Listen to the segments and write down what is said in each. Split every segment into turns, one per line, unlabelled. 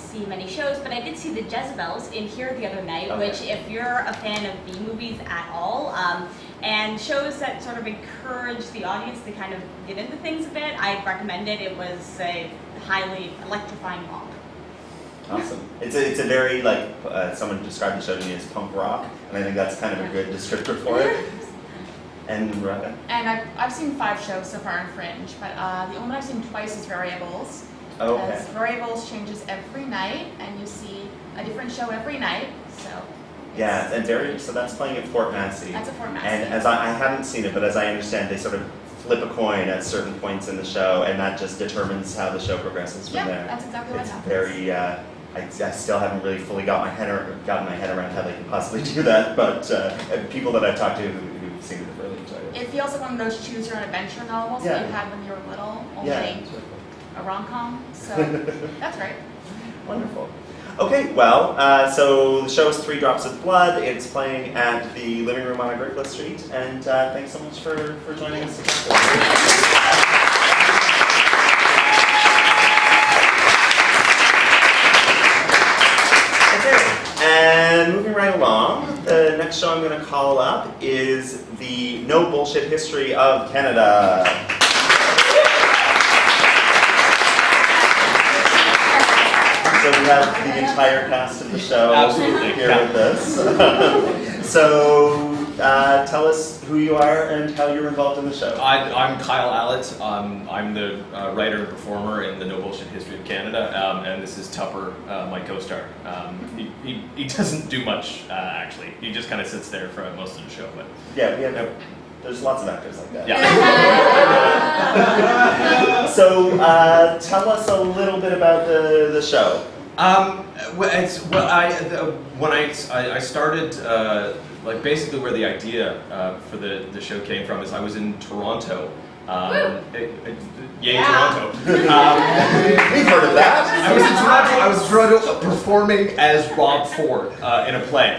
see many shows, but I did see the Jezebels in here the other night, which if you're a fan of B-movies at all, and shows that sort of encourage the audience to kind of get into things a bit, I'd recommend it. It was a highly electrifying romp.
Awesome. It's a very, like, someone described the show to me as punk rock, and I think that's kind of a good descriptor for it. And Rebecca?
And I've seen 5 shows so far in Fringe, but the only one I've seen twice is Variables.
Oh, okay.
Because Variables changes every night, and you see a different show every night, so...
Yeah, and so that's playing at Fort Massey.
That's at Fort Massey.
And as I haven't seen it, but as I understand, they sort of flip a coin at certain points in the show, and that just determines how the show progresses from there.
Yeah, that's exactly what happens.
It's very, I still haven't really fully gotten my head around how they can possibly do that, but people that I've talked to who've seen it have really enjoyed it.
It feels like one of those choose your own adventure novels that you had when you were little, only a rom-com, so that's great.
Wonderful. Okay, well, so the show is 3 Drops of Blood. It's playing at the Living Room on Agricola Street, and thanks so much for joining us today. Okay, and moving right along, the next show I'm going to call up is the No Bullshit History of Canada. So we have the entire cast of the show here with us. So tell us who you are and how you're involved in the show.
I'm Kyle Allett. I'm the writer and performer in the No Bullshit History of Canada, and this is Tupper, my co-star. He doesn't do much, actually. He just kind of sits there for most of the show. But
yeah, there's lots of actors like that.
Yeah.
So tell us a little bit about the show.
When I started, like basically where the idea for the show came from is I was in Toronto. Toronto.
We've heard of that.
I was in Toronto performing as Rob Ford in a play.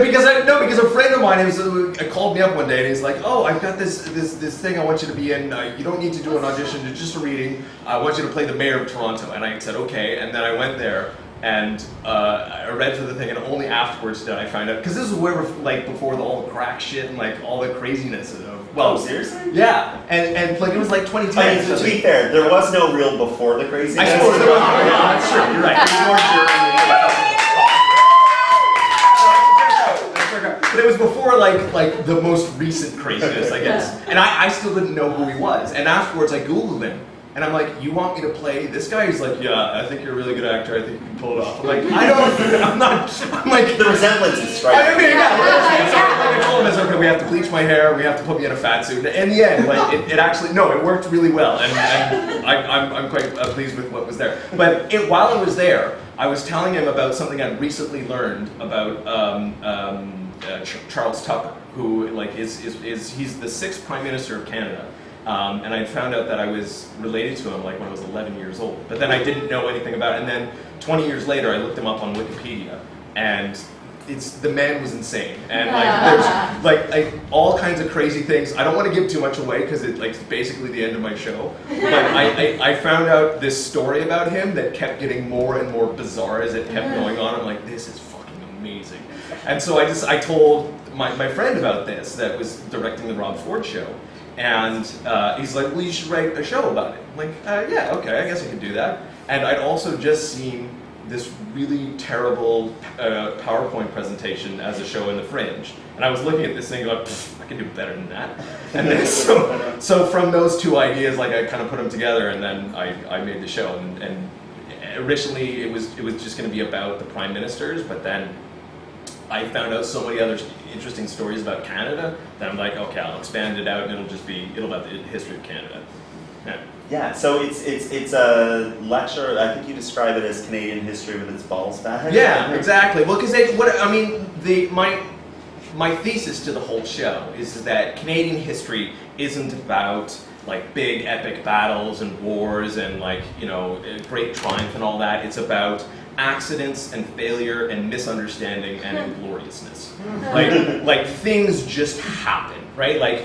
Because a friend of mine called me up one day and he's like, "Oh, I've got this thing I want you to be in. You don't need to do an audition, it's just a reading. I want you to play the mayor of Toronto." And I said, "Okay." And then I went there and I read for the thing, and only afterwards did I find out, because this is where like before all the crack shit and like all the craziness of.
Well, seriously?
Yeah, and like it was like 2010.
I mean, to be fair, there was no real before the craziness.
I suppose there was. Yeah, that's true. You're right. But it was before like the most recent craziness, I guess. And I still didn't know who he was. And afterwards, I Googled him. And I'm like, "You want me to play this guy?" He's like, "Yeah, I think you're a really good actor. I think you can pull it off." I'm like, I'm like,
the resemblance is striking.
I mean, I told him, "It's okay. We have to bleach my hair. We have to put me in a fat suit." And in the end, like, it actually, no, it worked really well. And I'm quite pleased with what was there. But while I was there, I was telling him about something I'd recently learned about Charles Tupper, who like he's the 6th Prime Minister of Canada. And I found out that I was related to him like when I was 11 years old. But then I didn't know anything about it. And then 20 years later, I looked him up on Wikipedia, and the man was insane. And like there's like all kinds of crazy things. I don't want to give too much away because it's like basically the end of my show. But I found out this story about him that kept getting more and more bizarre as it kept going on. I'm like, this is fucking amazing. And so I told my friend about this that was directing the Rob Ford show. And he's like, "Well, you should write a show about it." I'm like, "Yeah, okay, I guess I can do that." And I'd also just seen this really terrible PowerPoint presentation as a show in the Fringe. And I was looking at this thing going, I can do better than that. And then so from those 2 ideas, like I kind of put them together, and then I made the show. And originally it was just going to be about the prime ministers, but then I found out so many other interesting stories about Canada that I'm like, okay, I'll expand it out, and it'll about the history of Canada.
Yeah, so it's a lecture. I think you describe it as Canadian history with its balls back.
Yeah, exactly. Well, because my thesis to the whole show is that Canadian history isn't about like big epic battles and wars and like great triumph and all that. It's about accidents and failure and misunderstanding and ingloriousness. Like things just happen, right? Like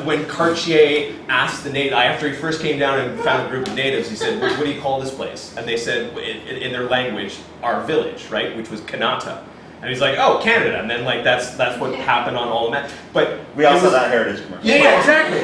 when Cartier asked the native, after he first came down and found a group of natives, he said, what do you call this place? And they said, in their language, our village, right? Which was Kanata. And he's like, oh, Canada. And then like that's what happened on all of that. But
we also that heritage commercial.
Yeah, exactly.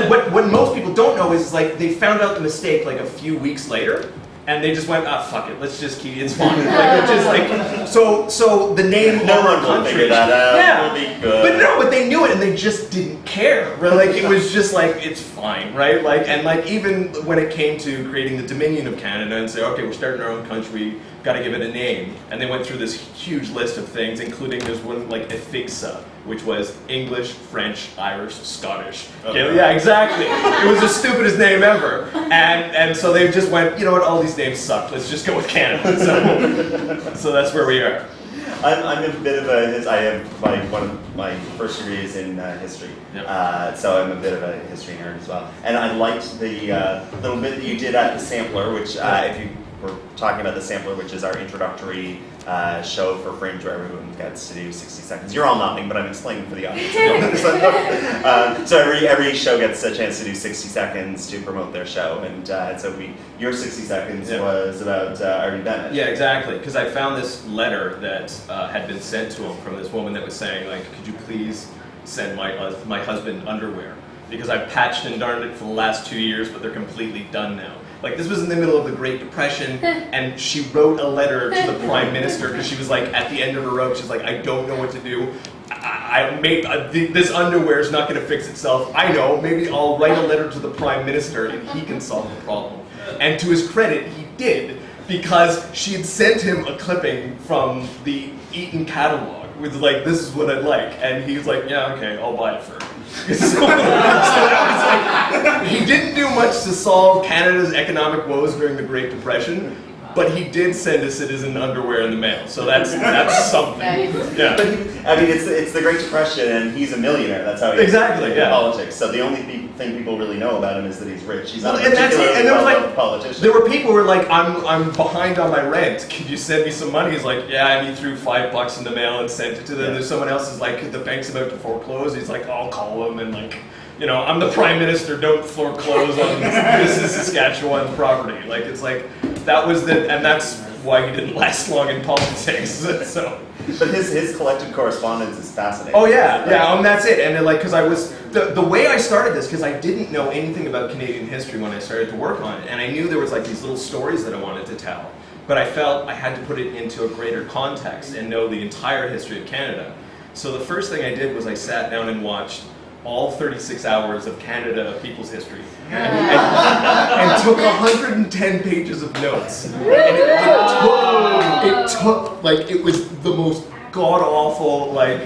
But what most people don't know is like they found out the mistake like a few weeks later. And they just went, fuck it, let's just keep it's fine. Like, it's just like, so the name
no
of
one
our
will
country,
figure that out,
yeah.
It'll be good.
But they knew it and they just didn't care, right? Like, it was just like, it's fine, right? Like, and like, even when it came to creating the Dominion of Canada and say, okay, we're starting our own country, got to give it a name. And they went through this huge list of things, including there's one like Effixa, which was English, French, Irish, Scottish. Okay, yeah, exactly. It was the stupidest name ever. And so they just went, you know what, all these names suck. Let's just go with Canada. So that's where we are.
I'm a bit of a, I have one of my first degrees in history.
Yep.
So I'm a bit of a history nerd as well. And I liked the little bit that you did at the sampler, which if you were talking about the sampler, which is our introductory show for Fringe, where everyone gets to do 60 seconds. You're all nodding, but I'm explaining for the audience. So every show gets a chance to do 60 seconds to promote their show, and so your 60 seconds was about Artie Bennett.
Yeah, exactly. Because I found this letter that had been sent to him from this woman that was saying, like, could you please send my husband underwear? Because I've patched and darned it for the last 2 years, but they're completely done now. Like, this was in the middle of the Great Depression, and she wrote a letter to the Prime Minister because she was like, at the end of her rope, she's like, I don't know what to do. This underwear is not going to fix itself. I know, maybe I'll write a letter to the Prime Minister and he can solve the problem. And to his credit, he did, because she had sent him a clipping from the Eaton catalog with like, this is what I'd like. And he was like, yeah, okay, I'll buy it for her. So that was like, he didn't do much to solve Canada's economic woes during the Great Depression, but he did send a citizen underwear in the mail. So that's something. Yeah.
But I mean, it's the Great Depression, and he's a millionaire. That's how he
exactly. Yeah.
Politics. So the only thing people really know about him is that he's rich. He's not a
and that's it. And there was
well-loved
like
politician.
there were people who were like, I'm behind on my rent. Could you send me some money? He's like, yeah. And he threw $5 in the mail and sent it to them. Yeah. There's someone else is like, the bank's about to foreclose. He's like, I'll call him and like, you know, I'm the Prime Minister. Don't foreclose on this is Saskatchewan property. Like it's like that was and that's why he didn't last long in politics. So.
But his collected correspondence is fascinating.
Oh yeah, yeah, and that's it. And then, like, because I was the way I started this, because I didn't know anything about Canadian history when I started to work on it, and I knew there was like these little stories that I wanted to tell, but I felt I had to put it into a greater context and know the entire history of Canada. So the first thing I did was I sat down and watched all 36 hours of Canada People's History and took 110 pages of notes. And it took like, it was the most god-awful, like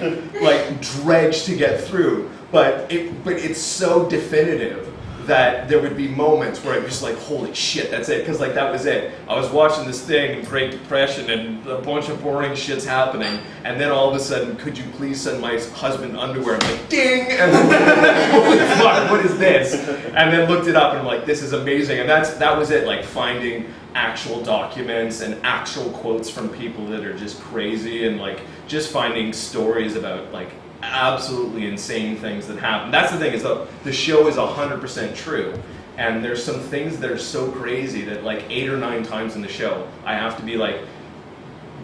dredge to get through. But it's so definitive that there would be moments where I'm just like, holy shit, that's it. Because like that was it. I was watching this thing in Great Depression and a bunch of boring shit's happening. And then all of a sudden, could you please send my husband underwear? I'm like, ding! And then, holy fuck, what is this? And then looked it up and I'm like, this is amazing. And that was it, like finding actual documents and actual quotes from people that are just crazy and like just finding stories about like absolutely insane things that happen. That's the thing, is the show is 100% true, and there's some things that are so crazy that like 8 or 9 times in the show I have to be like,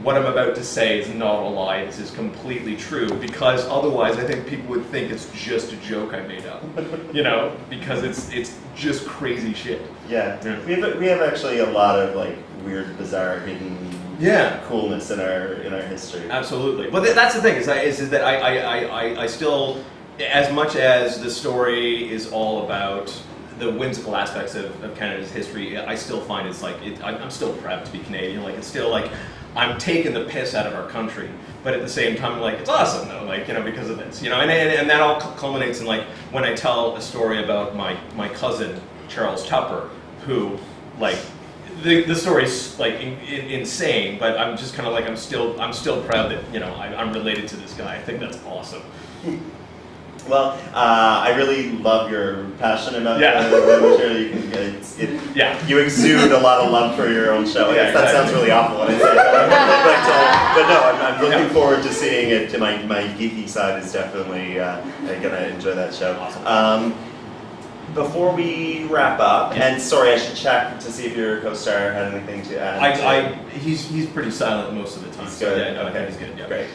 what I'm about to say is not a lie, this is completely true, because otherwise I think people would think it's just a joke I made up, you know, because it's just crazy shit.
Yeah. We have actually a lot of like weird, bizarre, hidden coolness in our history.
Absolutely. But that's the thing, is that I still, as much as the story is all about the whimsical aspects of Canada's history, I still find it's like, I'm still proud to be Canadian. Like, it's still like, I'm taking the piss out of our country, but at the same time, like, it's awesome though, like, you know, because of this, you know, and that all culminates in like, when I tell a story about my cousin, Charles Tupper, who, like, the story's like insane, but I'm just kind of like, I'm still proud that, you know, I'm related to this guy. I think that's awesome.
Well, I really love your passion about
Yeah.
the material. You exude a lot of love for your own show. I
Yeah,
guess that sounds really awful when I say that. But no, I'm looking forward to seeing it. My geeky side is definitely going to enjoy that show.
Awesome.
Before we wrap up, and sorry, I should check to see if your co-star had anything to add.
He's pretty silent most of the time.
He's
So
good.
yeah, I
Okay.
think he's good. Yeah.
Great.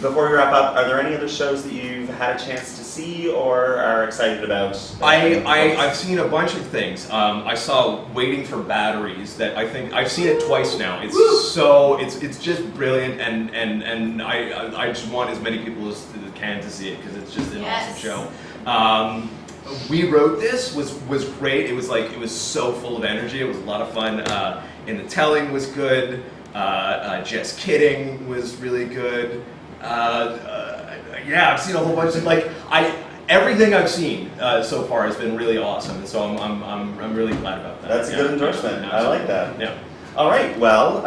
Before we wrap up, are there any other shows that you've had a chance to see or are excited about?
I've seen a bunch of things. I saw Waiting for Batteries that I think I've seen it twice now. It's it's just brilliant and I just want as many people as can to see it because it's just an awesome show. We Wrote This was great. It was so full of energy. It was a lot of fun. And the telling was good. Just Kidding was really good. Yeah, I've seen a whole bunch of everything I've seen so far has been really awesome, and so I'm really glad about that.
That's a good endorsement. I like that.
Yeah.
All right. Well,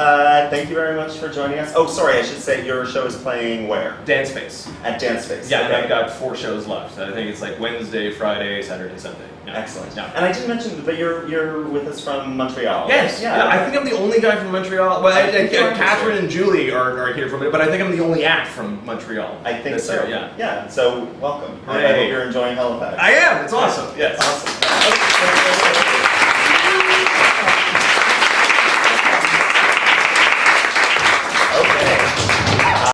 thank you very much for joining us. Oh, sorry, I should say your show is playing where?
Dance Space.
At Dance Space.
Yeah,
Okay.
I've got 4 shows left. I think it's Wednesday, Friday, Saturday, Sunday. Yeah.
Excellent.
Yeah.
And I didn't mention, but you're with us from Montreal.
Yes. Yeah. I think I'm the only guy from Montreal. Well, Catherine and Julie are here from it, but I think I'm the only act from Montreal.
I think
this
so.
year, yeah.
Yeah. So welcome. I
Hey.
hope you're enjoying Halifax.
I am. It's awesome. Yes.
Awesome.